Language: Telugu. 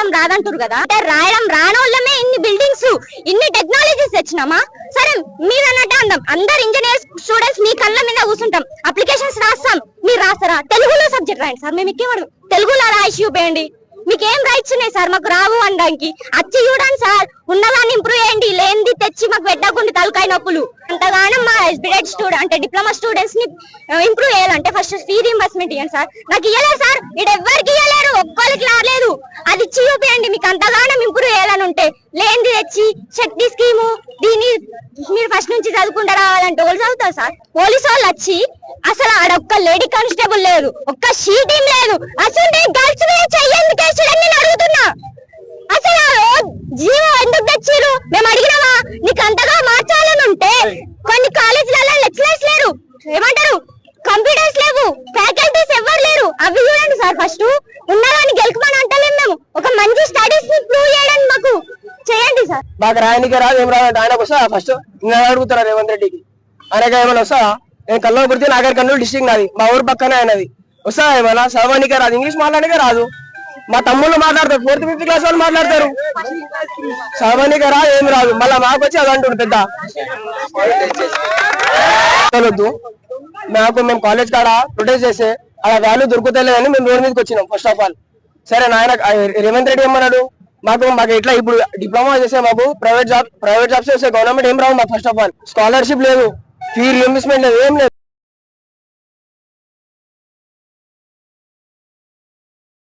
రాయడం రాదంటారు కదా, అంటే రాయడం రానోళ్ళమే ఇన్ని బిల్డింగ్స్ ఇన్ని టెక్నాలజీస్ తెచ్చినామా? సరే మీరు అన్నట్టే అందాం, అందరు ఇంజనీర్స్ స్టూడెంట్స్ మీ కళ్ళ మీద కూర్చుంటాం, అప్లికేషన్స్ రాస్తాం, మీరు రాస్తారా? తెలుగులో సబ్జెక్ట్ రాయండి సార్, మేము ఇచ్చేవాడు తెలుగులో రాసి చూపేయండి. మీకేం రైట్స్ ఉన్నాయి సార్ మాకు రావు అనడానికి? వచ్చి చూడండి సార్, ఉన్నదాన్ని ఇంప్రూవ్ చేయండి, లేనిది తెచ్చి మాకు పెట్టకుండా తలకాయ నొప్పులు. అంతగానో మా ఎస్బిటెడ్ స్టూడెంట్ అంటే డిప్లొమా స్టూడెంట్స్ ని ఇంప్రూవ్ చేయాలంటే ఫస్ట్ ఫీ రీయింబర్స్మెంట్ ఇవ్వండి సార్. నాకు ఇవ్వలేదు సార్, ఇక్కడ ఎవ్వరికి ఇవ్వలేరు, ఒక్కరికి రాలేదు, అది ఇచ్చి చూపేయండి. మీకు అంతగానం ఇంప్రూవ్ చేయాలని ఉంటే లేనిది తెచ్చి శక్తి స్కీము దీన్ని మీరు ఫస్ట్ నుంచి చదువుకుంటూ రావాలంటే వాళ్ళు చదువుతారు సార్. పోలీసు వాళ్ళు వచ్చి అసలు ఆడ ఒక్క లేడీ కానిస్టేబుల్ లేదు, ఒక్క షీటీం లేదు, అసలు గర్ల్స్ చెయ్యండి కేసులని నేను అడుగుతున్నా. అసలు జీవో ఎందుకు తెచ్చిరు? మేము అడిగినామా? నీకు అంతగా మార్చాలని ఉంటే కొన్ని కాలేజీలలో లెక్చరర్స్ లేరు, ఏమంటారు కంప్యూటర్స్ లేవు, ఫ్యాకల్టీస్ ఎవరు లేరు, అవి చూడండి సార్. ఫస్ట్ ఉన్నదాన్ని గెలుకుమని అంటలేము మేము, ఒక మంచి స్టడీస్ ని ప్రూవ్ చేయడానికి మాకు చేయండి సార్. మాకు రాయనికి రాదు, ఏం రాదు, ఆయనకు వస్తా ఫస్ట్ నేను అడుగుతారా రేవంత్ రెడ్డికి, ఆయనకి ఏమైనా వస్తా? నేను కల్లోపడితే నాగర్ కర్నూలు డిస్ట్రిక్ట్ నాది, మా ఊరు పక్కనే ఆయనది. వస్తా ఏమైనా? చదవనికే రాదు, ఇంగ్లీష్ మాట్లాడనికే రాదు. మా తమ్ముళ్ళు మాట్లాడతారు, 4th 5th క్లాస్ వాళ్ళు మాట్లాడతారు, చదవనికే రాదు, ఏమి రాదు. మళ్ళీ మాకు వచ్చి అది అంటుండు పెద్ద వద్దు. మేము కాలేజ్ కాడ ప్రొటెస్ట్ చేస్తే అలా వాల్యూ దొరుకుతలేదని మేము రోడ్ మీదకి వచ్చినాం. ఫస్ట్ ఆఫ్ ఆల్ సరే నాయన రేవంత్ రెడ్డి ఏమన్నాడు, మాకు ఇట్లా ఇప్పుడు డిప్లొమా చేస్తే మాకు ప్రైవేట్ జాబ్స్ చేస్తే గవర్నమెంట్ ఏం రావు మాకు. ఫస్ట్ ఆఫ్ ఆల్ స్కాలర్షిప్ లేదు, ఫీ రీయింబర్స్మెంట్ లేదు, ఏం లేదు.